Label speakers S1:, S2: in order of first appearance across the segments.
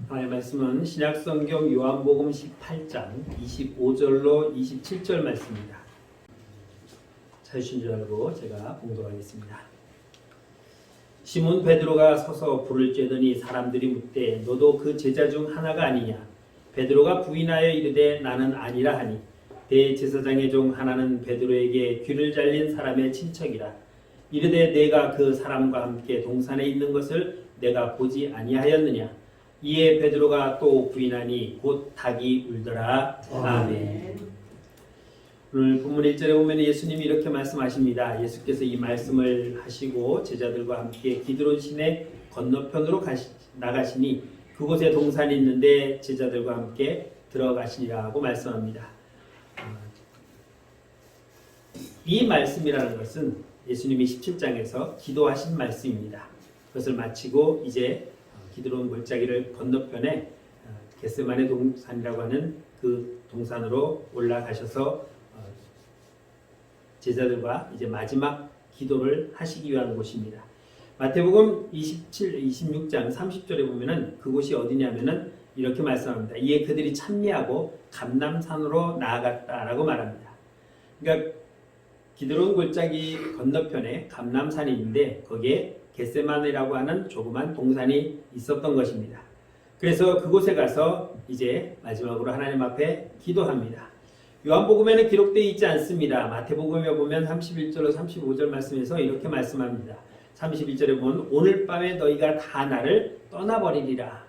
S1: 하나님의 말씀은 신약성경 요한복음 18장 25절로 27절 말씀입니다. 찾으신 줄 알고 제가 봉독하겠습니다. 시몬 베드로가 서서 불을 쬐더니 사람들이 묻되 너도 그 제자 중 하나가 아니냐? 베드로가 부인하여 이르되 나는 아니라 하니 대제사장의 종 하나는 베드로에게 귀를 잘린 사람의 친척이라. 이르되 내가 그 사람과 함께 동산에 있는 것을 내가 보지 아니하였느냐? 이에 베드로가 또 부인하니 곧 닭이 울더라. 아멘. 오늘 본문 1절에 보면 예수님이 이렇게 말씀하십니다. 예수께서 이 말씀을 하시고 제자들과 함께 기드론 시내 건너편으로 나가시니 그곳에 동산이 있는데 제자들과 함께 들어가시니라고 말씀합니다. 이 말씀이라는 것은 예수님이 17장에서 기도하신 말씀입니다. 그것을 마치고 이제 기드론 골짜기를 건너편에 겟세마네 동산이라고 하는 그 동산으로 올라가셔서 제자들과 이제 마지막 기도를 하시기 위한 곳입니다. 마태복음 26장 30절에 보면은 그곳이 어디냐면은 이렇게 말씀합니다. 이에 그들이 찬미하고 감람산으로 나아갔다라고 말합니다. 그러니까 기드론 골짜기 건너편에 감람산이 있는데 거기에 겟세마네라고 하는 조그만 동산이 있었던 것입니다. 그래서 그곳에 가서 이제 마지막으로 하나님 앞에 기도합니다. 요한복음에는 기록되어 있지 않습니다. 마태복음에 보면 31절로 35절 말씀에서 이렇게 말씀합니다. 31절에 보면 오늘 밤에 너희가 다 나를 떠나버리리라.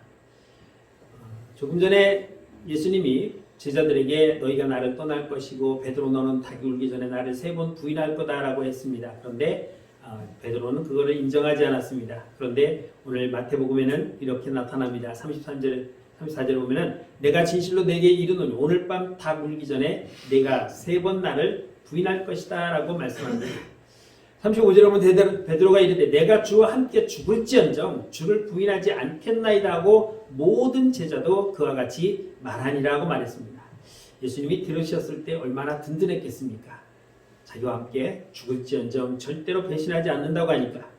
S1: 조금 전에 예수님이 제자들에게 너희가 나를 떠날 것이고 베드로 너는 닭이 울기 전에 나를 3번 부인할 거다라고 했습니다. 그런데 베드로는 그거를 인정하지 않았습니다. 그런데 오늘 마태복음에는 이렇게 나타납니다. 34절에 보면은 내가 진실로 내게 이르노니 오늘 밤 닭 울기 전에 내가 3번 나를 부인할 것이다 라고 말씀합니다. 35절에 보면 베드로가 이르되 내가 주와 함께 죽을지언정 주를 부인하지 않겠나이다 하고 모든 제자도 그와 같이 말하니라고 말했습니다. 예수님이 들으셨을 때 얼마나 든든했겠습니까? 자기와 함께 죽을지언정 절대로 배신하지 않는다고 하니까.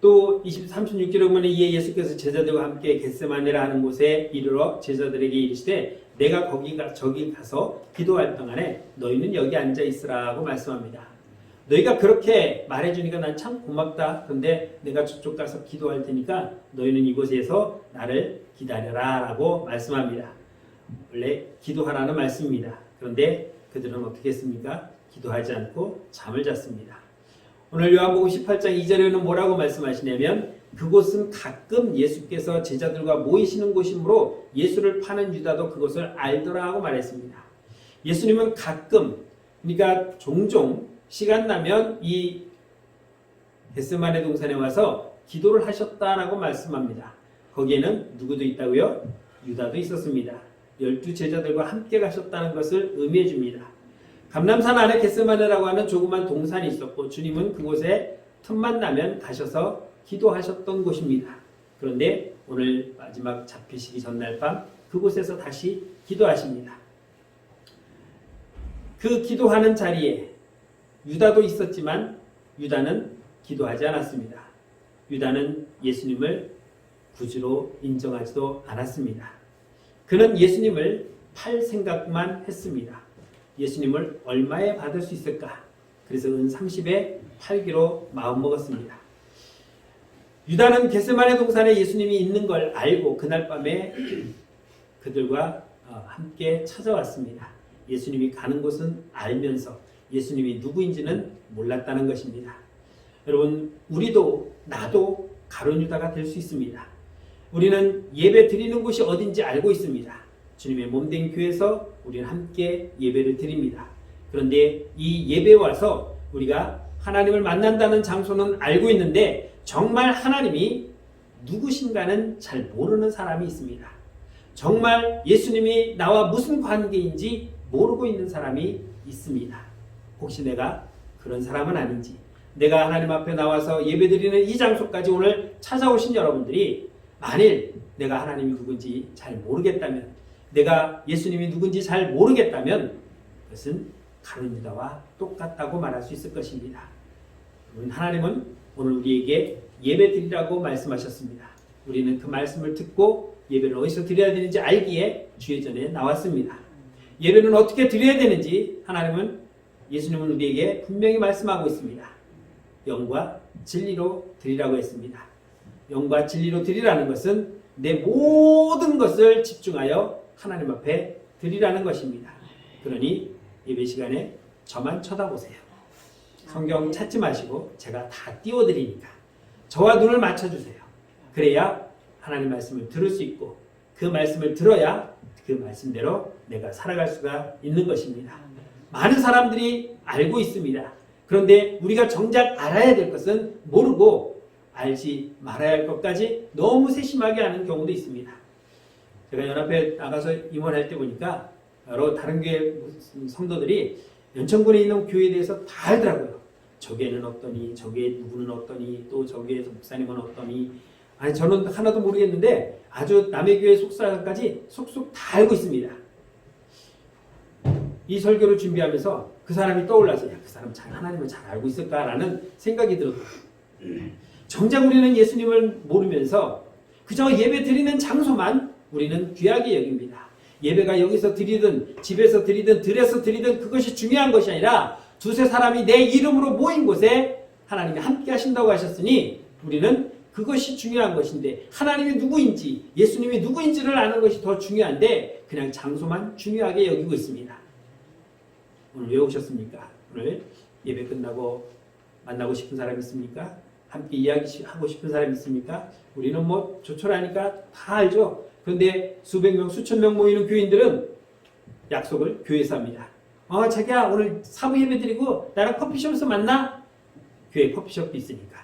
S1: 또 36절에 보면 이에 예수께서 제자들과 함께 겟세마네라 하는 곳에 이르러 제자들에게 이르시되 내가 저기 가서 기도할 동안에 너희는 여기 앉아 있으라고 말씀합니다. 너희가 그렇게 말해주니까 난 참 고맙다. 그런데 내가 저쪽 가서 기도할 테니까 너희는 이곳에서 나를 기다려라 라고 말씀합니다. 원래 기도하라는 말씀입니다. 그런데 그들은 어떻게 했습니까? 기도하지 않고 잠을 잤습니다. 오늘 요한복음 18장 2절에는 뭐라고 말씀하시냐면 그곳은 가끔 예수께서 제자들과 모이시는 곳이므로 예수를 파는 유다도 그것을 알더라 하고 말했습니다. 예수님은 가끔, 그러니까 종종 시간 나면 이 겟세마네 동산에 와서 기도를 하셨다라고 말씀합니다. 거기에는 누구도 있다고요? 유다도 있었습니다. 12제자들과 함께 가셨다는 것을 의미해 줍니다. 감람산 안에 겟세마네라고 하는 조그만 동산이 있었고 주님은 그곳에 틈만 나면 가셔서 기도하셨던 곳입니다. 그런데 오늘 마지막 잡히시기 전날 밤 그곳에서 다시 기도하십니다. 그 기도하는 자리에 유다도 있었지만 유다는 기도하지 않았습니다. 유다는 예수님을 구주로 인정하지도 않았습니다. 그는 예수님을 팔 생각만 했습니다. 예수님을 얼마에 받을 수 있을까? 그래서 은 30에 팔기로 마음먹었습니다. 유다는 겟세마네 동산에 예수님이 있는 걸 알고 그날 밤에 그들과 함께 찾아왔습니다. 예수님이 가는 곳은 알면서 예수님이 누구인지는 몰랐다는 것입니다. 여러분, 우리도 나도 가룟 유다가 될 수 있습니다. 우리는 예배 드리는 곳이 어딘지 알고 있습니다. 주님의 몸된 교회에서 우리는 함께 예배를 드립니다. 그런데 이 예배에 와서 우리가 하나님을 만난다는 장소는 알고 있는데 정말 하나님이 누구신가는 잘 모르는 사람이 있습니다. 정말 예수님이 나와 무슨 관계인지 모르고 있는 사람이 있습니다. 혹시 내가 그런 사람은 아닌지, 내가 하나님 앞에 나와서 예배드리는 이 장소까지 오늘 찾아오신 여러분들이 만일 내가 하나님이 누군지 잘 모르겠다면, 내가 예수님이 누군지 잘 모르겠다면 그것은 가룟 유다와 똑같다고 말할 수 있을 것입니다. 하나님은 오늘 우리에게 예배 드리라고 말씀하셨습니다. 우리는 그 말씀을 듣고 예배를 어디서 드려야 되는지 알기에 주의 전에 나왔습니다. 예배는 어떻게 드려야 되는지 하나님은 예수님은 우리에게 분명히 말씀하고 있습니다. 영과 진리로 드리라고 했습니다. 영과 진리로 드리라는 것은 내 모든 것을 집중하여 하나님 앞에 드리라는 것입니다. 그러니 예배 시간에 저만 쳐다보세요. 성경 찾지 마시고 제가 다 띄워드리니까 저와 눈을 맞춰주세요. 그래야 하나님 말씀을 들을 수 있고 그 말씀을 들어야 그 말씀대로 내가 살아갈 수가 있는 것입니다. 많은 사람들이 알고 있습니다. 그런데 우리가 정작 알아야 될 것은 모르고 알지 말아야 할 것까지 너무 세심하게 아는 경우도 있습니다. 제가 연합회 나가서 임원할 때 보니까 여러 다른 교회 성도들이 연천군에 있는 교회에 대해서 다 알더라고요. 저기에는 어떠니, 저기에 누구는 어떠니, 또 저기에서 목사님은 어떠니. 아니 저는 하나도 모르겠는데 아주 남의 교회 속사까지 속속 다 알고 있습니다. 이 설교를 준비하면서 그 사람이 떠올라서 야, 그 사람 잘 하나님을 잘 알고 있을까라는 생각이 들었어요. 정작 우리는 예수님을 모르면서 그저 예배 드리는 장소만 우리는 귀하게 여깁니다. 예배가 여기서 드리든 집에서 드리든 들에서 드리든 그것이 중요한 것이 아니라 두세 사람이 내 이름으로 모인 곳에 하나님이 함께 하신다고 하셨으니 우리는 그것이 중요한 것인데 하나님이 누구인지 예수님이 누구인지를 아는 것이 더 중요한데 그냥 장소만 중요하게 여기고 있습니다. 오늘 왜 오셨습니까? 오늘 예배 끝나고 만나고 싶은 사람 있습니까? 함께 이야기하고 싶은 사람 있습니까? 우리는 뭐 조촐하니까 다 알죠. 그런데 수백 명, 수천 명 모이는 교인들은 약속을 교회에서 합니다. 자기야 오늘 사부 예배 드리고 나랑 커피숍에서 만나? 교회 커피숍도 있으니까.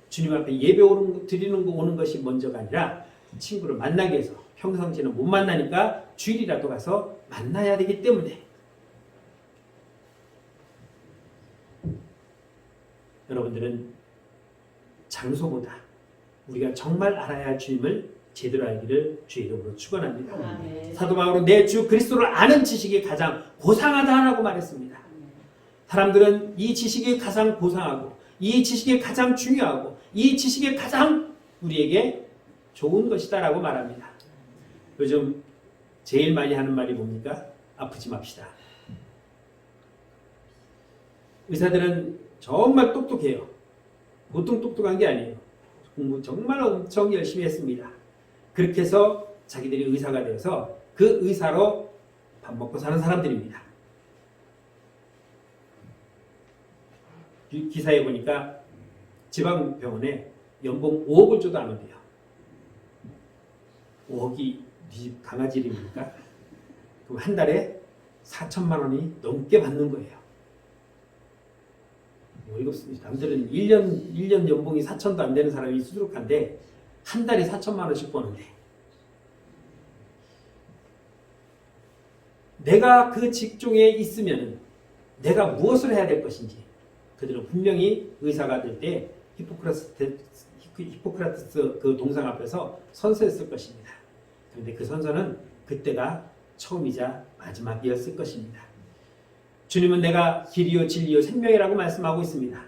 S1: 주님 앞에 예배 드리는 거 오는 것이 먼저가 아니라 친구를 만나기 위해서 평상시에는 못 만나니까 주일이라도 가서 만나야 되기 때문에 여러분들은 장소보다 우리가 정말 알아야 할 주님을 제대로 알기를 주의 이름으로 축원합니다. 사도 바울은 내 주 그리스도를 아는 지식이 가장 고상하다라고 말했습니다. 사람들은 이 지식이 가장 고상하고 이 지식이 가장 중요하고 이 지식이 가장 우리에게 좋은 것이다라고 말합니다. 요즘 제일 많이 하는 말이 뭡니까? 아프지 맙시다. 의사들은 정말 똑똑해요. 보통 똑똑한 게 아니에요. 공부 정말 엄청 열심히 했습니다. 그렇게 해서 자기들이 의사가 되어서 그 의사로 밥 먹고 사는 사람들입니다. 기사에 보니까 지방병원에 연봉 5억을 줘도 안 온대요. 5억이 네 집 강아지 이름입니까? 그럼 한 달에 4천만 원이 넘게 받는 거예요. 월급 남들은 1년 연봉이 4천도 안 되는 사람이 수두룩한데 한 달에 4천만 원씩 버는데 내가 그 직종에 있으면 내가 무엇을 해야 될 것인지 그들은 분명히 의사가 될 때 히포크라테스 그 동상 앞에서 선서했을 것입니다. 그런데 그 선서는 그때가 처음이자 마지막이었을 것입니다. 주님은 내가 길이요 진리요 생명이라고 말씀하고 있습니다.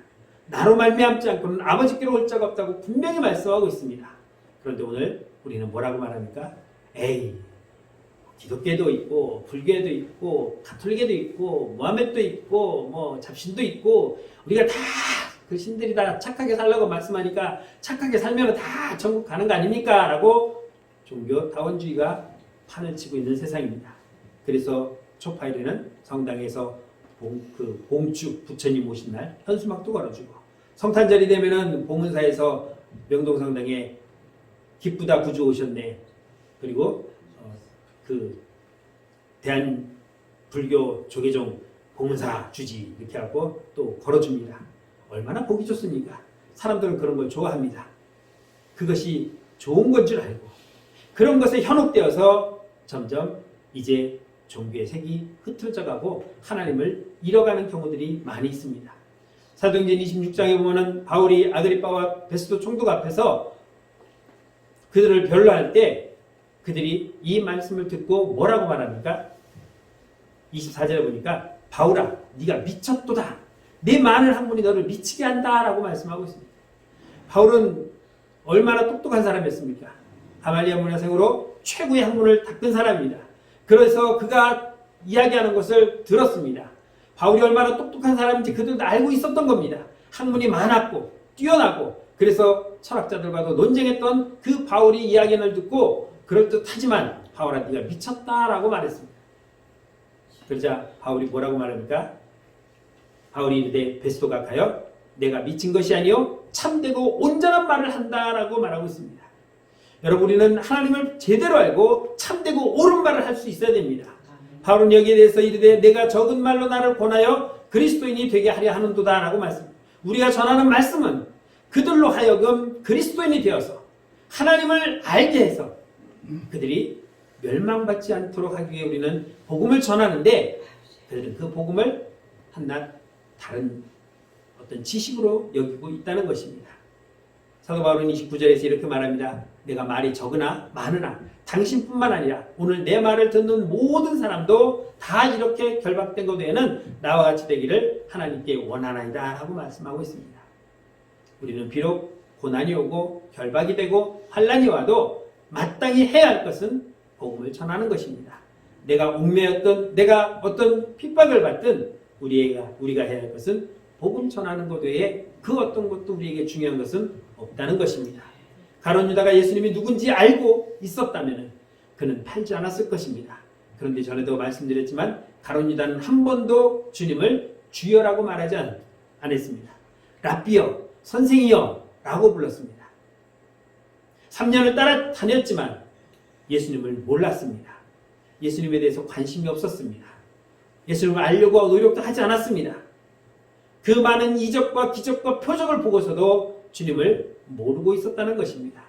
S1: 나로 말미암지 않고는 아버지께로 올 자가 없다고 분명히 말씀하고 있습니다. 그런데 오늘 우리는 뭐라고 말합니까? 에이 기독교도 있고 불교도 있고 가톨릭에도 있고 모하메도 있고 뭐 잡신도 있고 우리가 다 그 신들이 다 착하게 살라고 말씀하니까 착하게 살면 다 천국 가는 거 아닙니까? 라고 종교 다원주의가 판을 치고 있는 세상입니다. 그래서 초파일에는 성당에서 봉축 부처님 오신 날 현수막도 걸어주고 성탄절이 되면은 봉은사에서 명동성당에 기쁘다 구주 오셨네. 그리고 그 대한불교 조계종 봉은사 주지 이렇게 하고 또 걸어줍니다. 얼마나 보기 좋습니까? 사람들은 그런 걸 좋아합니다. 그것이 좋은 건 줄 알고 그런 것에 현혹되어서 점점 이제 종교의 색이 흩어져가고 하나님을 잃어가는 경우들이 많이 있습니다. 사도행전 26장에 보면은 바울이 아그리빠와 베스도 총독 앞에서 그들을 변론할 때 그들이 이 말씀을 듣고 뭐라고 말합니까? 24절에 보니까 바울아 네가 미쳤도다. 내 말을 한 분이 너를 미치게 한다라고 말씀하고 있습니다. 바울은 얼마나 똑똑한 사람이었습니까? 가말리엘 문화생으로 최고의 학문을 닦은 사람입니다. 그래서 그가 이야기하는 것을 들었습니다. 바울이 얼마나 똑똑한 사람인지 그들도 알고 있었던 겁니다. 학문이 많았고 뛰어나고 그래서 철학자들과도 논쟁했던 그 바울이 이야기를 듣고 그럴듯하지만 바울아 네가 미쳤다라고 말했습니다. 그러자 바울이 뭐라고 말합니까? 바울이 이르되 베스도가 가여 내가 미친 것이 아니요 참되고 온전한 말을 한다라고 말하고 있습니다. 여러분 우리는 하나님을 제대로 알고 참되고 옳은 말을 할 수 있어야 됩니다. 바울은 여기에 대해서 이르되 내가 적은 말로 나를 권하여 그리스도인이 되게 하려 하는도다 라고 말씀합니다. 우리가 전하는 말씀은 그들로 하여금 그리스도인이 되어서 하나님을 알게 해서 그들이 멸망받지 않도록 하기 위해 우리는 복음을 전하는데 그들은 그 복음을 한낱 다른 어떤 지식으로 여기고 있다는 것입니다. 사도 바울은 29절에서 이렇게 말합니다. 내가 말이 적으나 많으나 당신뿐만 아니라 오늘 내 말을 듣는 모든 사람도 다 이렇게 결박된 것 외에는 나와 같이 되기를 하나님께 원하나이다 하고 말씀하고 있습니다. 우리는 비록 고난이 오고 결박이 되고 환난이 와도 마땅히 해야 할 것은 복음을 전하는 것입니다. 내가 옥매였든 내가 어떤 핍박을 받든 우리가 해야 할 것은 복음 전하는 것 외에 그 어떤 것도 우리에게 중요한 것은 없다는 것입니다. 가룟 유다가 예수님이 누군지 알고 있었다면 그는 팔지 않았을 것입니다. 그런데 전에도 말씀드렸지만 가룟 유다는 한 번도 주님을 주여라고 말하지 않았습니다. 랍비여, 선생이여 라고 불렀습니다. 3년을 따라다녔지만 예수님을 몰랐습니다. 예수님에 대해서 관심이 없었습니다. 예수님을 알려고 노력도 하지 않았습니다. 그 많은 이적과 기적과 표적을 보고서도 주님을 모르고 있었다는 것입니다.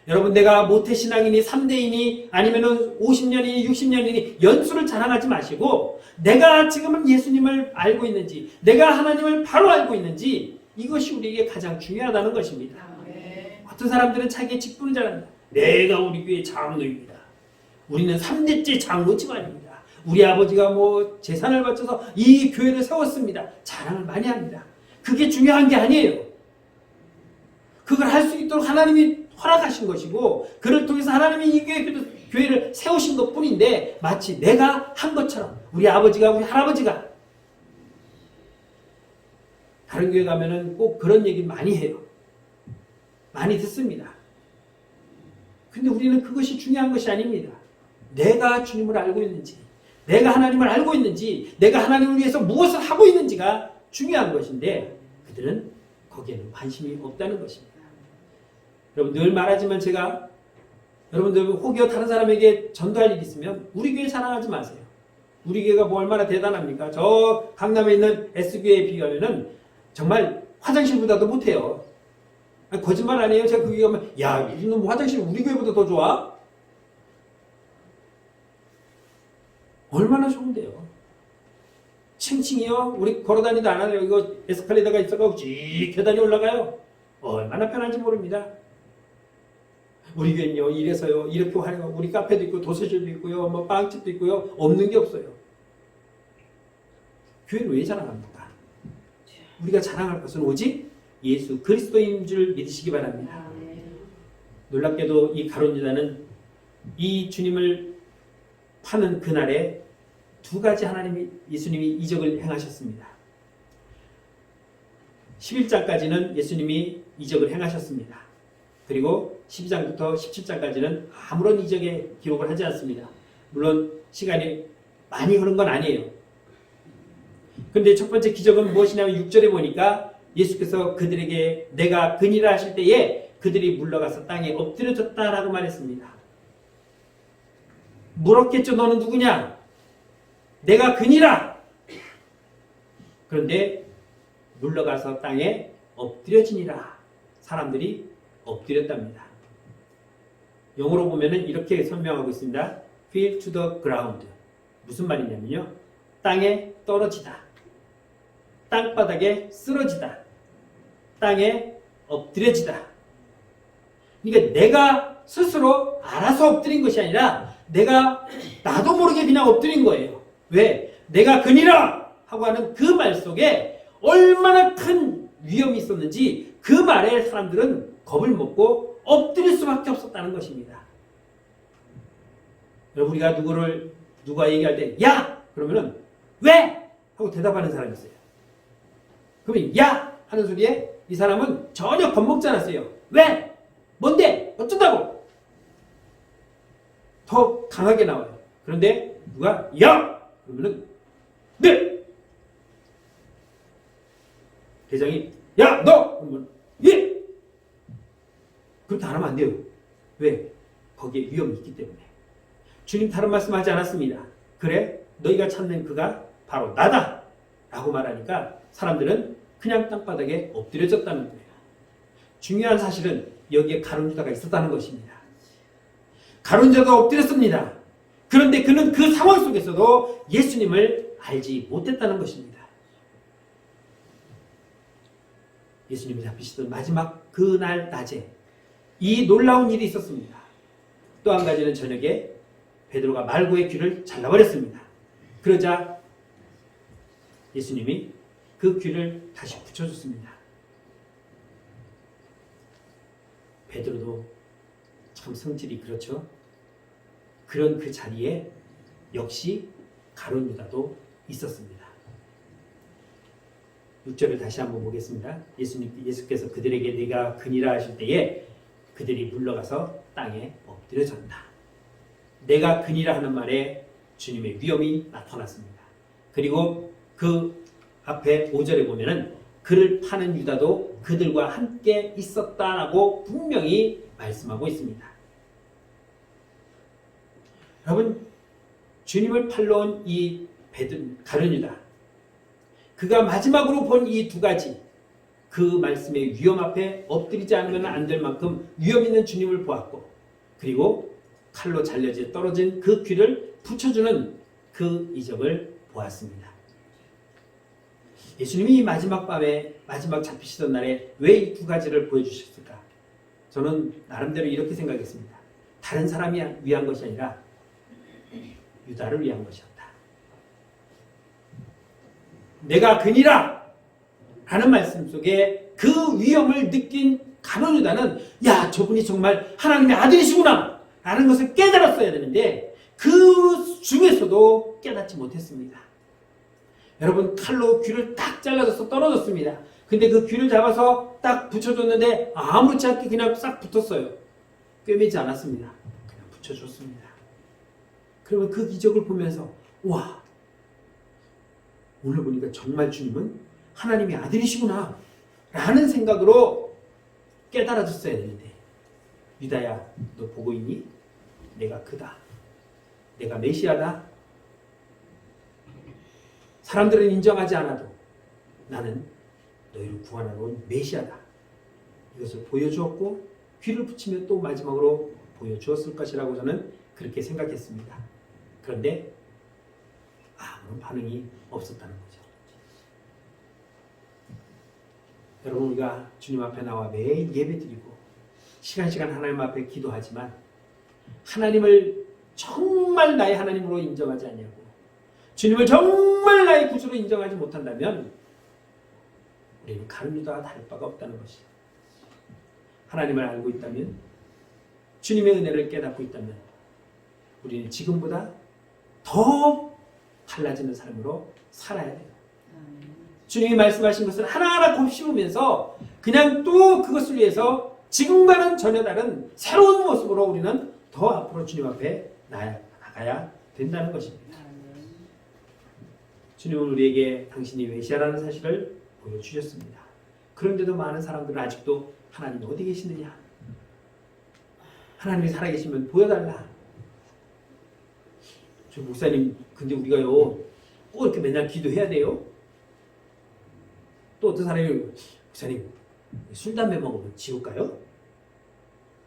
S1: 여러분 내가 모태신앙이니 3대이니 아니면 50년이니 60년이니 연수를 자랑하지 마시고 내가 지금 예수님을 알고 있는지 내가 하나님을 바로 알고 있는지 이것이 우리에게 가장 중요하다는 것입니다. 어떤 사람들은 자기의 직분을 잘한다. 내가 우리 교회 장로입니다. 우리는 3대째 장로 집안입니다. 우리 아버지가 뭐 재산을 바쳐서 이 교회를 세웠습니다. 자랑을 많이 합니다. 그게 중요한 게 아니에요. 그걸 할 수 있도록 하나님이 허락하신 것이고 그를 통해서 하나님이 이 교회를 세우신 것뿐인데 마치 내가 한 것처럼 우리 아버지가 우리 할아버지가 다른 교회 가면은 꼭 그런 얘기 많이 해요. 많이 듣습니다. 근데 우리는 그것이 중요한 것이 아닙니다. 내가 주님을 알고 있는지 내가 하나님을 알고 있는지 내가 하나님을 위해서 무엇을 하고 있는지가 중요한 것인데 그들은 거기에는 관심이 없다는 것입니다. 여러분 늘 말하지만 제가 여러분들 혹여 다른 사람에게 전도할 일이 있으면 우리 교회 자랑하지 마세요. 우리 교회가 뭐 얼마나 대단합니까? 저 강남에 있는 S교회에 비하면은 정말 화장실보다도 못해요. 아니, 거짓말 아니에요. 제가 그 교회 가면 야 이놈 뭐 화장실 우리 교회보다 더 좋아? 얼마나 좋은데요. 층층이요. 우리 걸어다니다 안 하네요. 이거 에스컬레이터가 있어가지고 쭉 계단이 올라가요. 얼마나 편한지 모릅니다. 우리 교회는요 이래서요 이렇게 하려고 우리 카페도 있고 도서실도 있고요 뭐 빵집도 있고요 없는 게 없어요. 교회를 왜 자랑합니까? 우리가 자랑할 것은 오직 예수 그리스도인 줄 믿으시기 바랍니다. 놀랍게도 이 가룟 유다는 이 주님을 파는 그날에 두 가지 예수님이 이적을 행하셨습니다. 11장까지는 예수님이 이적을 행하셨습니다. 그리고 12장부터 17장까지는 아무런 이적의 기록을 하지 않습니다. 물론 시간이 많이 흐른 건 아니에요. 그런데 첫 번째 기적은 무엇이냐면 6절에 보니까 예수께서 그들에게 내가 그니라 하실 때에 그들이 물러가서 땅에 엎드려졌다라고 말했습니다. 물었겠죠. 너는 누구냐? 내가 그니라. 그런데 물러가서 땅에 엎드려지니라. 사람들이 엎드렸답니다. 영어로 보면은 이렇게 설명하고 있습니다. Fell to the ground. 무슨 말이냐면요. 땅에 떨어지다. 땅바닥에 쓰러지다. 땅에 엎드려지다. 그러니까 내가 스스로 알아서 엎드린 것이 아니라 내가 나도 모르게 그냥 엎드린 거예요. 왜? 내가 그니라 하고 하는 그 말 속에 얼마나 큰 위험이 있었는지 그 말에 사람들은 겁을 먹고 엎드릴 수밖에 없었다는 것입니다. 여러분, 우리가 누가 얘기할 때 야! 그러면은 왜? 하고 대답하는 사람이 있어요. 그러면 야! 하는 소리에 이 사람은 전혀 겁먹지 않았어요. 왜? 뭔데? 어쩐다고? 더 강하게 나와요. 그런데 누가 야! 그러면은 네! 대장이 야! 너! 그러면 예! 그렇게 안 하면 안 돼요. 왜? 거기에 위험이 있기 때문에. 주님 다른 말씀하지 않았습니다. 그래? 너희가 찾는 그가 바로 나다! 라고 말하니까 사람들은 그냥 땅바닥에 엎드려졌다는 거예요. 중요한 사실은 여기에 가룟 유다가 있었다는 것입니다. 가룟 유다가 엎드렸습니다. 그런데 그는 그 상황 속에서도 예수님을 알지 못했다는 것입니다. 예수님이 잡히시던 마지막 그날 낮에 이 놀라운 일이 있었습니다. 또 한 가지는 저녁에 베드로가 말고의 귀를 잘라버렸습니다. 그러자 예수님이 그 귀를 다시 붙여줬습니다. 베드로도 참 성질이 그렇죠. 그런 그 자리에 역시 가룟 유다도 있었습니다. 6절을 다시 한번 보겠습니다. 예수께서 그들에게 네가 그니라 하실 때에 그들이 물러가서 땅에 엎드려졌다. 내가 그니라 하는 말에 주님의 위엄이 나타났습니다. 그리고 그 앞에 5절에 보면은 그를 파는 유다도 그들과 함께 있었다라고 분명히 말씀하고 있습니다. 여러분, 주님을 팔러 온 이 가룟 유다, 그가 마지막으로 본 이 두 가지, 그 말씀의 위험 앞에 엎드리지 않으면 안 될 만큼 위험 있는 주님을 보았고, 그리고 칼로 잘려져 떨어진 그 귀를 붙여주는 그 이적을 보았습니다. 예수님이 이 마지막 밤에, 마지막 잡히시던 날에 왜 이 두 가지를 보여주셨을까? 저는 나름대로 이렇게 생각했습니다. 다른 사람이 위한 것이 아니라 유다를 위한 것이었다. 내가 그니라 라는 말씀 속에 그 위험을 느낀 가룟 유다는 야, 저분이 정말 하나님의 아들이시구나 라는 것을 깨달았어야 되는데 그 중에서도 깨닫지 못했습니다. 여러분, 칼로 귀를 딱 잘라져서 떨어졌습니다. 근데 그 귀를 잡아서 딱 붙여줬는데 아무렇지 않게 그냥 싹 붙었어요. 꿰매지 않았습니다. 그냥 붙여줬습니다. 그러면 그 기적을 보면서 와, 오늘 보니까 정말 주님은 하나님의 아들이시구나 라는 생각으로 깨달아졌어야 되는데, 유다야, 너 보고 있니? 내가 그다. 내가 메시아다. 사람들은 인정하지 않아도 나는 너희를 구원하러 온 메시아다. 이것을 보여주었고 귀를 붙이며 또 마지막으로 보여주었을 것이라고 저는 그렇게 생각했습니다. 그런데 아무런 반응이 없었다는 거죠. 여러분, 우리가 주님 앞에 나와 매일 예배드리고 시간 하나님 앞에 기도하지만 하나님을 정말 나의 하나님으로 인정하지 않냐고, 주님을 정말 나의 구주로 인정하지 못한다면 우리는 가룟 유다와 다를 바가 없다는 것이죠. 하나님을 알고 있다면, 주님의 은혜를 깨닫고 있다면 우리는 지금보다 더 달라지는 삶으로 살아야 돼요. 주님이 말씀하신 것을 하나하나 곱씹으면서 그냥 또 그것을 위해서 지금과는 전혀 다른 새로운 모습으로 우리는 더 앞으로 주님 앞에 나가야 된다는 것입니다. 주님은 우리에게 당신이 메시아라는 사실을 보여주셨습니다. 그런데도 많은 사람들은 아직도 하나님 어디 계시느냐? 하나님이 살아계시면 보여달라. 저 목사님, 근데 우리가요 꼭 이렇게 맨날 기도해야 돼요? 또 어떤 사람이 목사님, 술 담배 먹으면 지옥 가요?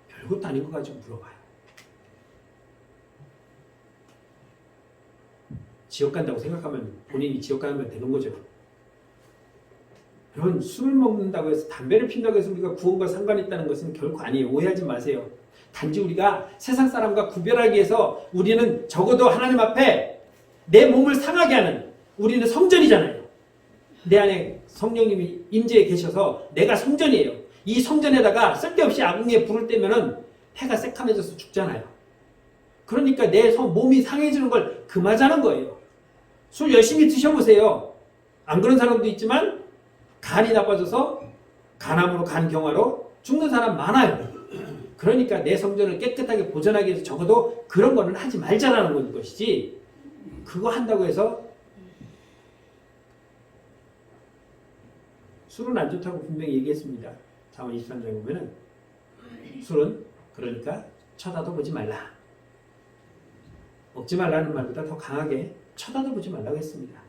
S1: 별것도 아닌 거 가지고 물어봐요. 지옥 간다고 생각하면 본인이 지옥 가면 되는 거죠. 여러분, 술을 먹는다고 해서 담배를 핀다고 해서 우리가 구원과 상관이 있다는 것은 결코 아니에요. 오해하지 마세요. 단지 우리가 세상 사람과 구별하기 위해서 우리는 적어도 하나님 앞에 내 몸을 상하게 하는, 우리는 성전이잖아요. 내 안에 성령님이 임재해 계셔서 내가 성전이에요. 이 성전에다가 쓸데없이 아궁이에 불을 떼면은 해가 새카매져서 죽잖아요. 그러니까 내 몸이 상해지는 걸 금하자는 거예요. 술 열심히 드셔보세요. 안 그런 사람도 있지만 간이 나빠져서 간암으로 간경화로 죽는 사람 많아요. 그러니까 내 성전을 깨끗하게 보존하기 위해서 적어도 그런 거는 하지 말자라는 것이지, 그거 한다고 해서 술은 안 좋다고 분명히 얘기했습니다. 잠언 23장에 보면은 술은 그러니까 쳐다도 보지 말라. 먹지 말라는 말보다 더 강하게 쳐다도 보지 말라고 했습니다.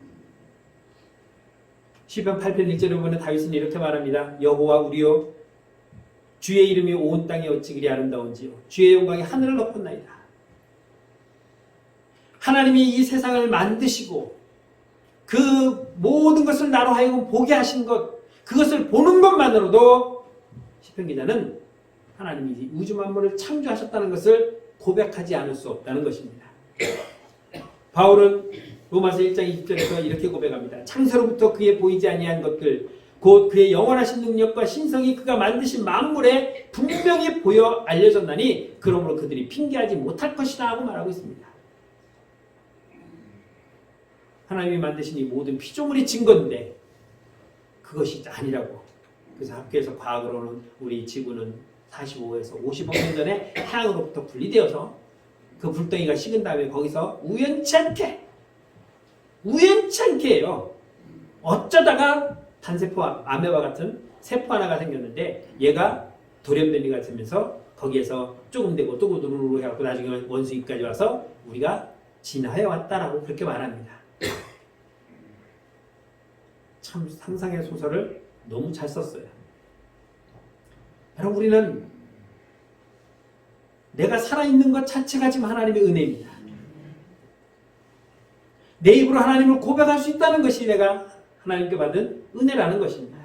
S1: 시편 8편 1절에 보면 다윗은 이렇게 말합니다. 여호와 우리여, 주의 이름이 온 땅에 어찌 그리 아름다운지요, 주의 영광이 하늘을 덮었나이다. 하나님이 이 세상을 만드시고 그 모든 것을 나로 하여금 보게 하신 것, 그것을 보는 것만으로도 시편 기자는 하나님이 우주 만물을 창조하셨다는 것을 고백하지 않을 수 없다는 것입니다. 바울은 로마서 1장 20절에서 이렇게 고백합니다. 창세로부터 그의 보이지 아니한 것들, 곧 그의 영원하신 능력과 신성이 그가 만드신 만물에 분명히 보여 알려졌나니 그러므로 그들이 핑계하지 못할 것이다 하고 말하고 있습니다. 하나님이 만드신 이 모든 피조물이 증거인데 그것이 아니라고. 그래서 학교에서 과학으로는 우리 지구는 45에서 50억 년 전에 태양으로부터 분리되어서 그 불덩이가 식은 다음에 거기서 우연치 않게요. 어쩌다가 단세포 아메바 같은 세포 하나가 생겼는데 얘가 돌연변이가 되면서 거기에서 조금 되고 또 누르르 해갖고 나중에 원숭이까지 와서 우리가 진화해 왔다라고 그렇게 말합니다. 참 상상의 소설을 너무 잘 썼어요. 여러분, 우리는 내가 살아있는 것 자체가 지금 하나님의 은혜입니다. 내 입으로 하나님을 고백할 수 있다는 것이 내가 하나님께 받은 은혜라는 것입니다.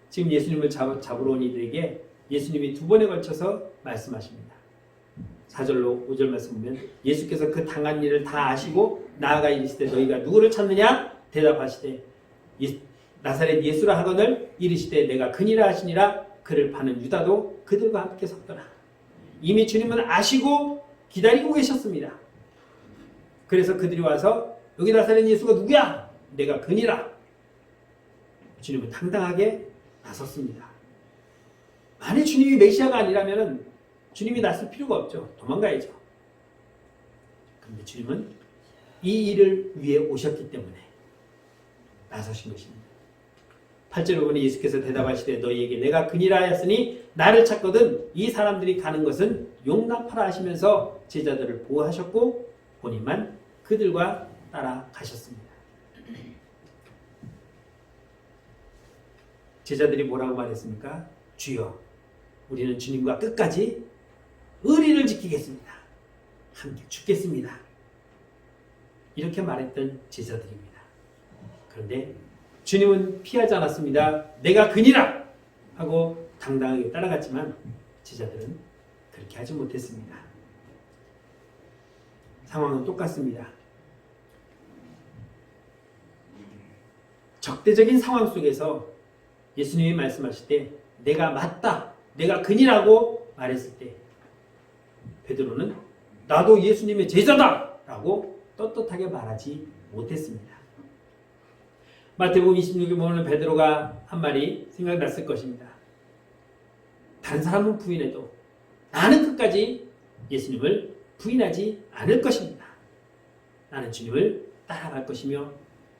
S1: 지금 예수님을 잡으러 온 이들에게 예수님이 두 번에 걸쳐서 말씀하십니다. 4절로 5절 말씀 보면 예수께서 그 당한 일을 다 아시고 나아가 이르시되 너희가 누구를 찾느냐? 대답하시되 나사렛 예수라 하거늘 이르시되 내가 그니라 하시니라. 그를 파는 유다도 그들과 함께 섰더라. 이미 주님은 아시고 기다리고 계셨습니다. 그래서 그들이 와서 여기 나사렛 예수가 누구야? 내가 그니라. 주님은 당당하게 나섰습니다. 만약 주님이 메시아가 아니라면 주님이 나설 필요가 없죠. 도망가야죠. 그런데 주님은 이 일을 위해 오셨기 때문에 나서신 것입니다. 8절에 보면 예수께서 대답하시되 너희에게 내가 그니라 하였으니 나를 찾거든 이 사람들이 가는 것은 용납하라 하시면서 제자들을 보호하셨고 본인만 그들과 따라가셨습니다. 제자들이 뭐라고 말했습니까? 주여, 우리는 주님과 끝까지 의리를 지키겠습니다. 함께 죽겠습니다. 이렇게 말했던 제자들입니다. 그런데 주님은 피하지 않았습니다. 내가 그니라 하고 당당하게 따라갔지만 제자들은 그렇게 하지 못했습니다. 상황은 똑같습니다. 적대적인 상황 속에서 예수님이 말씀하실 때 내가 맞다, 내가 그니라고 말했을 때 베드로는 나도 예수님의 제자다 라고 떳떳하게 말하지 못했습니다. 마태복음 26에 보면 베드로가 한 말이 생각났을 것입니다. 다른 사람은 부인해도 나는 끝까지 예수님을 부인하지 않을 것입니다. 나는 주님을 따라갈 것이며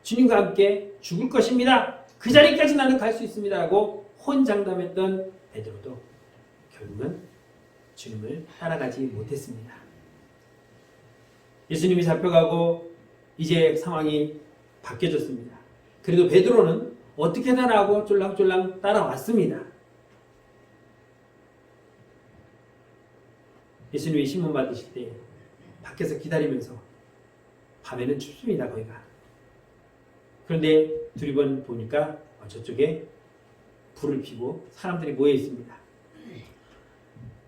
S1: 주님과 함께 죽을 것입니다. 그 자리까지 나는 갈 수 있습니다 라고 혼장담했던 베드로도 결국은 주님을 따라가지 못했습니다. 예수님이 잡혀가고 이제 상황이 바뀌어졌습니다. 그래도 베드로는 어떻게든 하고 쫄랑쫄랑 따라왔습니다. 예수님이 신문 받으실 때 밖에서 기다리면서 밤에는 춥습니다. 거기가. 그런데 두리번 보니까 저쪽에 불을 피고 사람들이 모여 있습니다.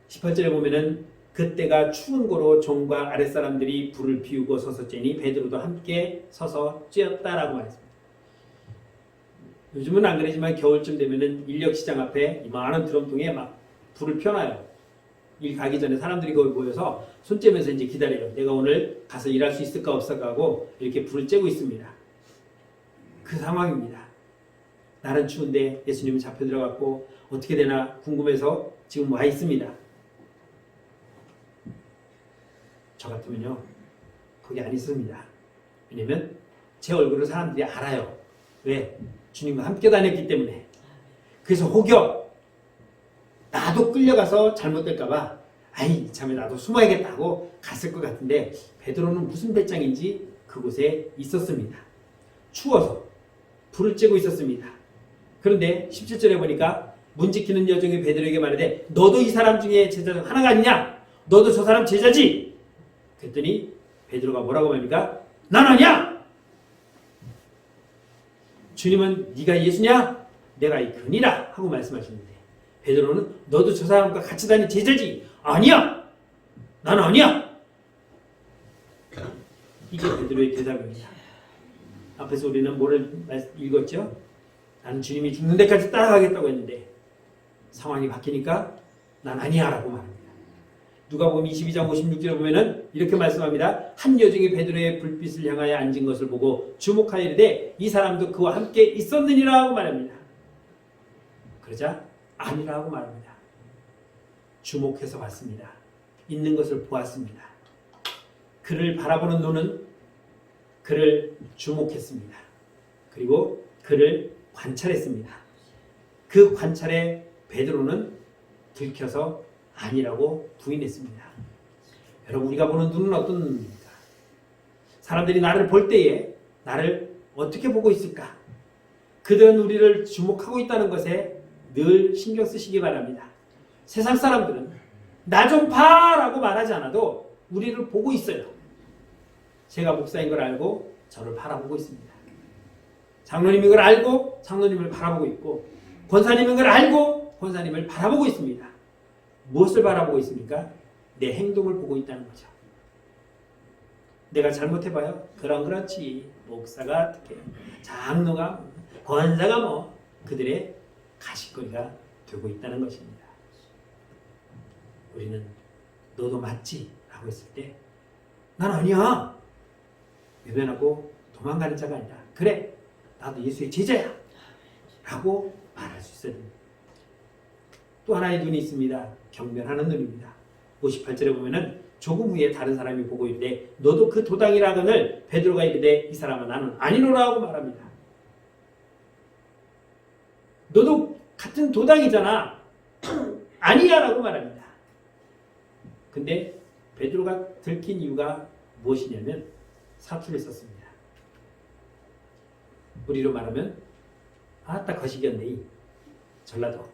S1: 18절에 보면은 그때가 추운 고로 종과 아랫사람들이 불을 피우고 서서 쬐니 베드로도 함께 서서 쬐었다라고 말했습니다. 요즘은 안 그러지만 겨울쯤 되면은 인력시장 앞에 이만한 드럼통에 막 불을 펴놔요. 일 가기 전에 사람들이 거기 모여서 손째면서 이제 기다려요. 내가 오늘 가서 일할 수 있을까 없을까 하고 이렇게 불을 쬐고 있습니다. 그 상황입니다. 날은 추운데 예수님은 잡혀 들어갔고 어떻게 되나 궁금해서 지금 와 있습니다. 저 같으면요 거기 안 있습니다. 왜냐면 제 얼굴을 사람들이 알아요. 왜? 주님과 함께 다녔기 때문에. 그래서 혹여 나도 끌려가서 잘못될까봐 아이 참에 나도 숨어야겠다 하고 갔을 것 같은데 베드로는 무슨 배짱인지 그곳에 있었습니다. 추워서 불을 쬐고 있었습니다. 그런데 17절에 보니까 문 지키는 여종이 베드로에게 말하되 너도 이 사람 중에 제자 중 하나가 아니냐? 너도 저 사람 제자지? 그랬더니 베드로가 뭐라고 말합니까? 난 아니야! 주님은 네가 예수냐? 내가 이 근이라 하고 말씀하시는데 베드로는 너도 저 사람과 같이 다닌 제자지? 아니야! 나는 아니야! 이게 베드로의 대답입니다. 앞에서 우리는 뭐를 읽었죠? 나는 주님이 죽는 데까지 따라가겠다고 했는데 상황이 바뀌니까 난 아니야 라고 말합니다. 누가복음 22장 56절에 보면은 이렇게 말씀합니다. 한 여종이 베드로의 불빛을 향하여 앉은 것을 보고 주목하여 이르되 이 사람도 그와 함께 있었느니라 하고 말합니다. 그러자 아니라고 말합니다. 주목해서 봤습니다. 있는 것을 보았습니다. 그를 바라보는 눈은 그를 주목했습니다. 그리고 그를 관찰했습니다. 그 관찰에 베드로는 들켜서 아니라고 부인했습니다. 여러분 우리가 보는 눈은 어떤 눈입니까? 사람들이 나를 볼 때에 나를 어떻게 보고 있을까? 그들은 우리를 주목하고 있다는 것에 늘 신경 쓰시기 바랍니다. 세상 사람들은 나 좀 봐라고 말하지 않아도 우리를 보고 있어요. 제가 목사인 걸 알고 저를 바라보고 있습니다. 장로님인 걸 알고 장로님을 바라보고 있고 권사님인 걸 알고 권사님을 바라보고 있습니다. 무엇을 바라보고 있습니까? 내 행동을 보고 있다는 거죠. 내가 잘못해봐요? 그렇지. 목사가 어떻게 장로가 권사가 뭐 그들의 가십거리가 되고 있다는 것입니다. 우리는 너도 맞지? 라고 했을 때 난 아니야. 외면하고 도망가는 자가 아니라 그래 나도 예수의 제자야 라고 말할 수 있어야 됩니다. 또 하나의 눈이 있습니다. 경멸하는 눈입니다. 58절에 보면은 조금 후에 다른 사람이 보고 있는데 너도 그 도당이라거늘 베드로가 이르되 이 사람은 나는 아니노라 하고 말합니다. 너도 같은 도당이잖아. 아니야 라고 말합니다. 근데 베드로가 들킨 이유가 무엇이냐면 사투를 썼습니다. 우리로 말하면 아따 거시기였네. 전라도.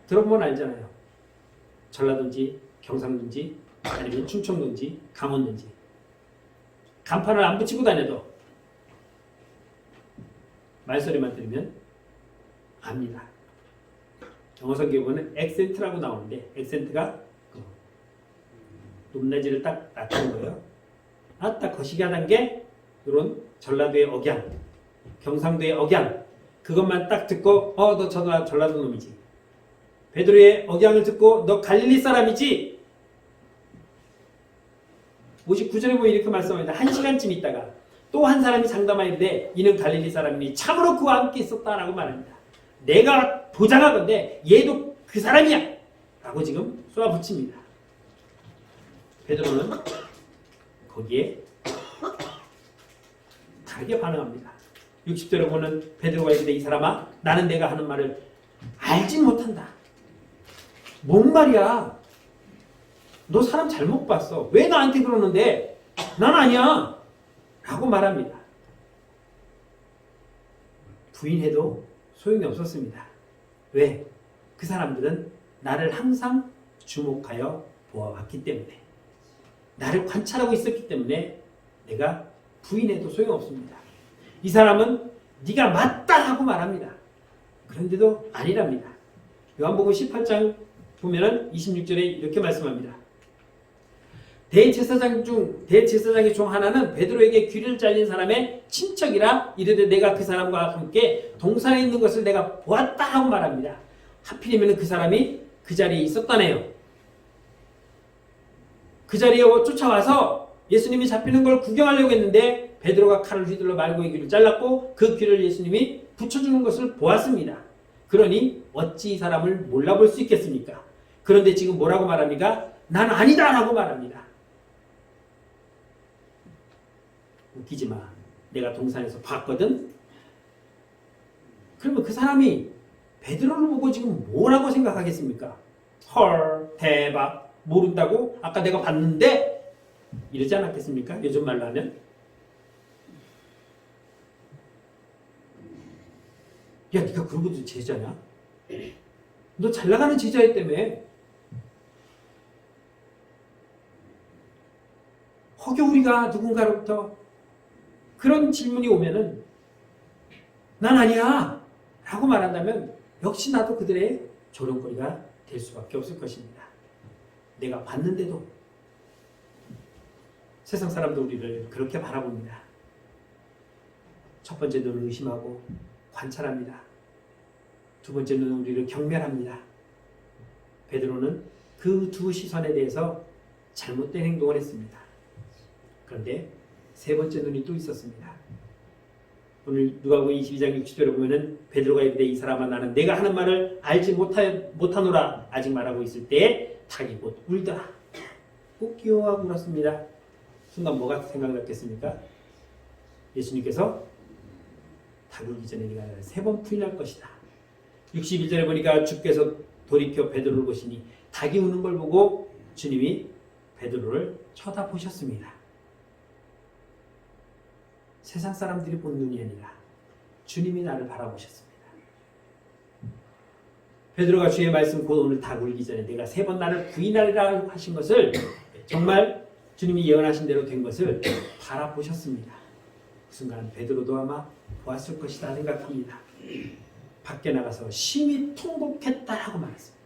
S1: 들어보면 알잖아요. 전라도인지 경상도인지 아니면 충청도인지 강원도인지 간판을 안 붙이고 다녀도 말소리만 들으면 압니다. 영어 성경에 보면 액센트라고 나오는데 액센트가 높낮이를 딱 낮추는 거예요. 아따 거시기하단 게 이런 전라도의 억양, 경상도의 억양 그것만 딱 듣고 너 전라도 놈이지. 베드로의 억양을 듣고 너 갈릴리 사람이지. 59절에 보면 이렇게 말씀합니다. 1시간쯤 있다가 또 한 사람이 장담하는데 이는 갈릴리 사람이니 참으로 그와 함께 있었다라고 말합니다. 내가 보장하건대 얘도 그 사람이야 라고 지금 쏘아붙입니다. 베드로는 거기에 다르게 반응합니다. 60절에 보는 베드로가 이르되 이 사람아 나는 내가 하는 말을 알진 못한다. 뭔 말이야? 너 사람 잘못 봤어. 왜 나한테 그러는데? 난 아니야. 라고 말합니다. 부인해도 소용이 없었습니다. 왜? 그 사람들은 나를 항상 주목하여 보아왔기 때문에 나를 관찰하고 있었기 때문에 내가 부인해도 소용없습니다. 이 사람은 네가 맞다 하고 말합니다. 그런데도 아니랍니다. 요한복음 18장 보면은 26절에 이렇게 말씀합니다. 대제사장의 중 하나는 베드로에게 귀를 잘린 사람의 친척이라 이르되 내가 그 사람과 함께 동산에 있는 것을 내가 보았다 하고 말합니다. 하필이면 그 사람이 그 자리에 있었다네요. 그 자리에 쫓아와서 예수님이 잡히는 걸 구경하려고 했는데 베드로가 칼을 휘둘러 말고의 귀를 잘랐고 그 귀를 예수님이 붙여주는 것을 보았습니다. 그러니 어찌 이 사람을 몰라볼 수 있겠습니까? 그런데 지금 뭐라고 말합니까? 난 아니다 라고 말합니다. 웃기지 마. 내가 동산에서 봤거든? 그러면 그 사람이 베드로를 보고 지금 뭐라고 생각하겠습니까? 헐, 대박, 모른다고? 아까 내가 봤는데? 이러지 않았겠습니까? 요즘 말로 하면. 야, 네가 그러고도 제자냐? 너 잘나가는 제자였다며. 혹여 우리가 누군가로부터 그런 질문이 오면은 난 아니야 라고 말한다면 역시 나도 그들의 조롱거리가 될 수밖에 없을 것입니다. 내가 봤는데도 세상 사람도 우리를 그렇게 바라봅니다. 첫 번째 눈은 의심하고 관찰합니다. 두 번째 눈은 우리를 경멸합니다. 베드로는 그 두 시선에 대해서 잘못된 행동을 했습니다. 그런데 세 번째 눈이 또 있었습니다. 오늘 누가복음 22장 60절에 보면은 베드로가 이르되 이 사람아 나는 내가 하는 말을 알지 못하노라 아직 말하고 있을 때에 닭이 곧 울더라. 꼭 귀여워하고 울었습니다. 순간 뭐가 생각났겠습니까? 예수님께서 닭 울기 전에 네가 나를 3번 부인할 것이다. 61절에 보니까 주께서 돌이켜 베드로를 보시니 닭이 우는 걸 보고 주님이 베드로를 쳐다보셨습니다. 세상 사람들이 본 눈이 아니라 주님이 나를 바라보셨습니다. 베드로가 주의 말씀 곧 오늘 닭 울기 전에 내가 3번 나를 부인하리라 하신 것을 정말 주님이 예언하신 대로 된 것을 바라보셨습니다. 그 순간 베드로도 아마 보았을 것이다 생각합니다. 밖에 나가서 심히 통곡했다 하고 말했습니다.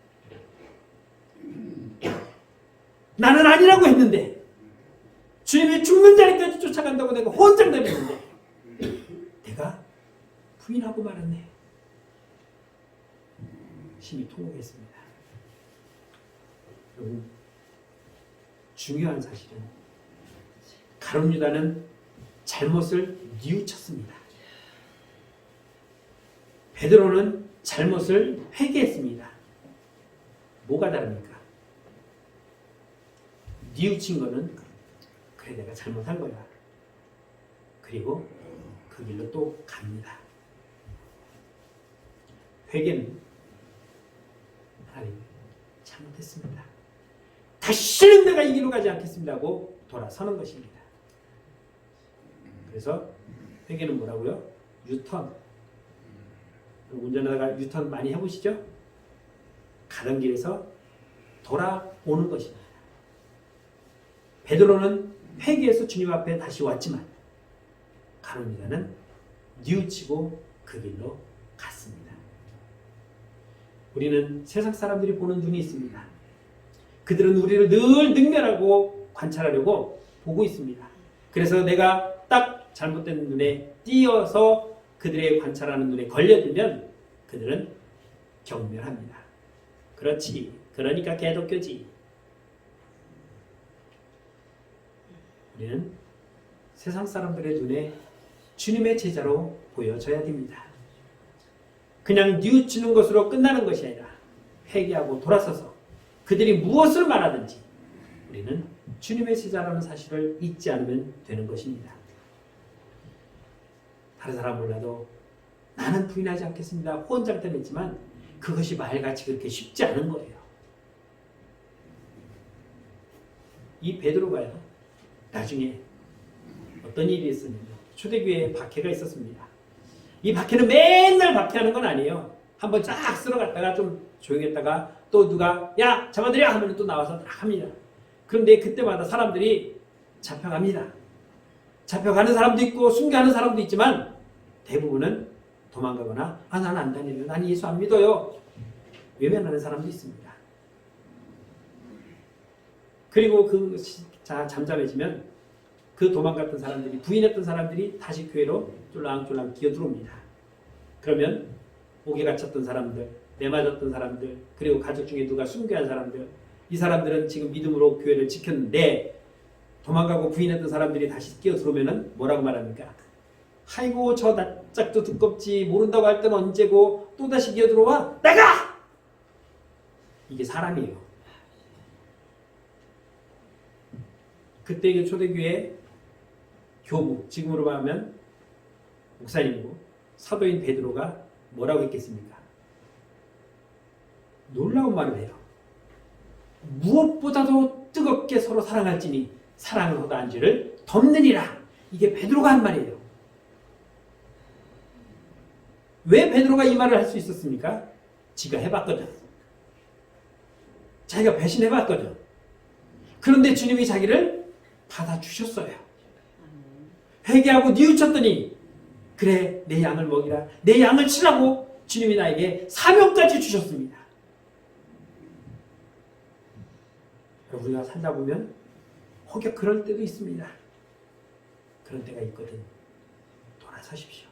S1: 나는 아니라고 했는데 주님이 죽는 자리까지 쫓아간다고 내가 혼장담했는데 내가 부인하고 말았네. 심히 통곡했습니다. 여러분, 중요한 사실은 가룟 유다는 잘못을 뉘우쳤습니다. 베드로는 잘못을 회개했습니다. 뭐가 다릅니까? 뉘우친 거는 그래 내가 잘못한 거야. 그리고 그 길로 또 갑니다. 회개는 하나님 잘못했습니다. 다시는 내가 이 길로 가지 않겠습니다 하고 돌아서는 것입니다. 그래서 회개는 뭐라고요? 유턴. 운전하다가 유턴 많이 해보시죠? 가던 길에서 돌아오는 것입니다. 베드로는 회개해서 주님 앞에 다시 왔지만 가룟 유다는 뉘우치고 그 길로 갔습니다. 우리는 세상 사람들이 보는 눈이 있습니다. 그들은 우리를 늘 능멸하고 관찰하려고 보고 있습니다. 그래서 내가 딱 잘못된 눈에 띄어서 그들의 관찰하는 눈에 걸려들면 그들은 경멸합니다. 그렇지. 그러니까 개독교지. 우리는 세상 사람들의 눈에 주님의 제자로 보여져야 됩니다. 그냥 뉘우치는 것으로 끝나는 것이 아니라 회개하고 돌아서서 그들이 무엇을 말하든지 우리는 주님의 제자라는 사실을 잊지 않으면 되는 것입니다. 다른 사람 몰라도 나는 부인하지 않겠습니다. 혼장tem했지만 그것이 말같이 그렇게 쉽지 않은 거예요. 이 베드로가요. 나중에 어떤 일이 있었냐면 초대교회에 박해가 있었습니다. 이 박해는 맨날 박해하는 건 아니에요. 한번 쫙 쓸어갔다가 좀 조용했다가 또 누가 야 잡아들여 하면 또 나와서 딱 합니다. 그런데 그때마다 사람들이 잡혀갑니다. 잡혀가는 사람도 있고 순교하는 사람도 있지만 대부분은 도망가거나 나는 안 다녀요. 난 예수 안 믿어요. 외면하는 사람도 있습니다. 그리고 그 자 잠잠해지면 그 도망갔던 사람들이 부인했던 사람들이 다시 교회로 쫄랑쫄랑 기어들어옵니다. 그러면 옥에 갇혔던 사람들, 매맞았던 사람들, 그리고 가족 중에 누가 순교한 사람들, 이 사람들은 지금 믿음으로 교회를 지켰는데 도망가고 부인했던 사람들이 다시 끼어들어오면은 뭐라고 말합니까? 아이고 저 낯짝도 두껍지 모른다고 할 때는 언제고 또다시 기어들어와 나가! 이게 사람이에요. 그때 그 초대교회 교부, 지금으로 말하면 목사님이고 사도인 베드로가 뭐라고 했겠습니까? 놀라운 말을 해요. 무엇보다도 뜨겁게 서로 사랑할지니 사랑을 허다한 죄를 덮느니라. 이게 베드로가 한 말이에요. 왜 베드로가 이 말을 할 수 있었습니까? 지가 해봤거든. 자기가 배신해봤거든. 그런데 주님이 자기를 받아주셨어요. 회개하고 뉘우쳤더니 그래 내 양을 먹이라, 내 양을 치라고 주님이 나에게 사명까지 주셨습니다. 우리가 살다 보면 혹여 그럴 때도 있습니다. 그런 때가 있거든. 돌아서십시오.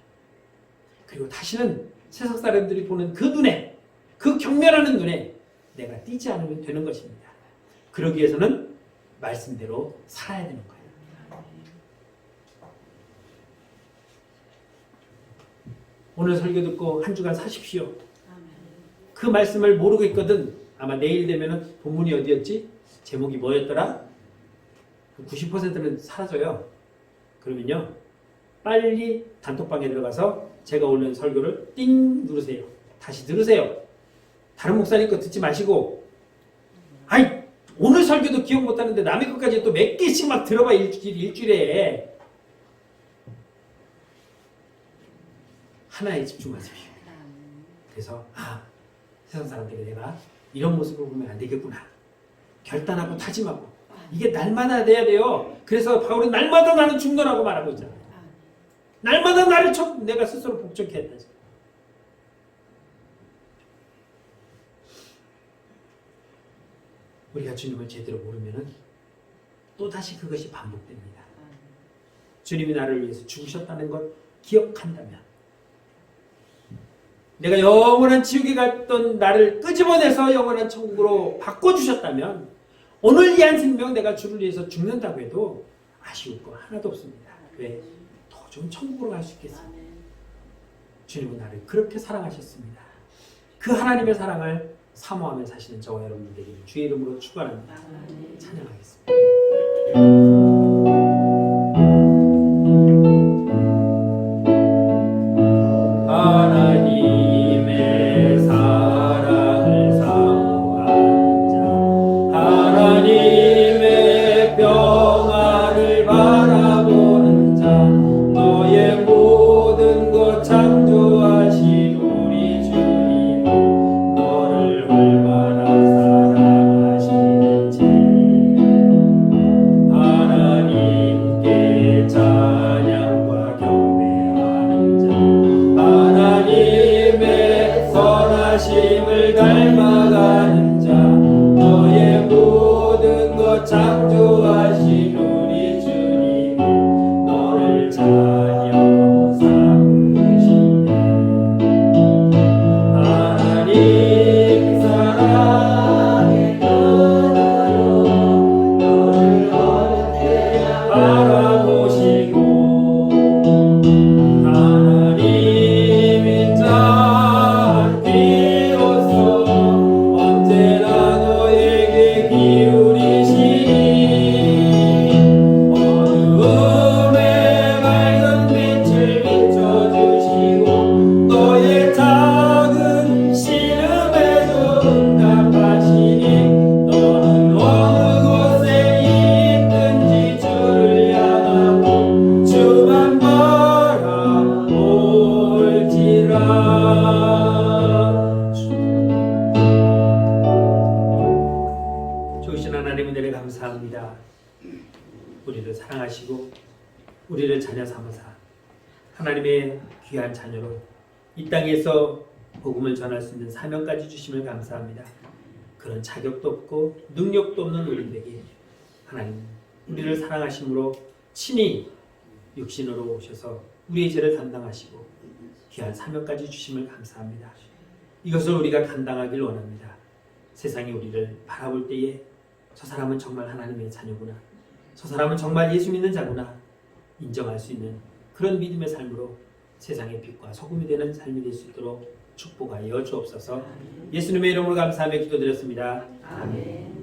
S1: 그리고 다시는 세상 사람들이 보는 그 눈에, 그 경멸하는 눈에 내가 띄지 않으면 되는 것입니다. 그러기 위해서는 말씀대로 살아야 되는 거예요. 오늘 설교 듣고 한 주간 사십시오. 그 말씀을 모르고 있거든. 아마 내일 되면은 본문이 어디였지? 제목이 뭐였더라? 90%는 사라져요. 그러면요 빨리 단톡방에 들어가서 제가 올린 설교를 띵 누르세요. 다시 들으세요. 다른 목사님 거 듣지 마시고, 아이 오늘 설교도 기억 못하는데 남의 것까지 또 몇 개씩 막 들어봐. 일주일에 하나에 집중하십시오. 그래서 세상 사람들이 내가 이런 모습을 보면 안 되겠구나. 결단하고 다짐하고 이게 날마다 돼야 돼요. 그래서 바울은 날마다 나는 중노라고 말하고 있잖아요. 날마다 나를 내가 스스로 복종해야 했다. 우리가 주님을 제대로 모르면은 또 다시 그것이 반복됩니다. 주님이 나를 위해서 죽으셨다는 걸 기억한다면, 내가 영원한 지옥에 갔던 나를 끄집어내서 영원한 천국으로 바꿔주셨다면 오늘 이 한 생명 내가 주를 위해서 죽는다고 해도 아쉬울 거 하나도 없습니다. 왜? 더 좋은 천국으로 갈 수 있겠습니다. 주님은 나를 그렇게 사랑하셨습니다. 그 하나님의 사랑을 사모하며 사시는 저와 여러분들에게 주의 이름으로 축원합니다. 찬양하겠습니다. 우리를 사랑하시고 우리를 자녀 삼으사 하나님의 귀한 자녀로 이 땅에서 복음을 전할 수 있는 사명까지 주심을 감사합니다. 그런 자격도 없고 능력도 없는 우리에게 하나님 우리를 사랑하심으로 친히 육신으로 오셔서 우리의 죄를 담당하시고 귀한 사명까지 주심을 감사합니다. 이것을 우리가 감당하길 원합니다. 세상이 우리를 바라볼 때에 저 사람은 정말 하나님의 자녀구나, 저 사람은 정말 예수 믿는 자구나 인정할 수 있는 그런 믿음의 삶으로 세상의 빛과 소금이 되는 삶이 될 수 있도록 축복하여 주옵소서. 예수님의 이름으로 감사하며 기도드렸습니다.
S2: 아멘.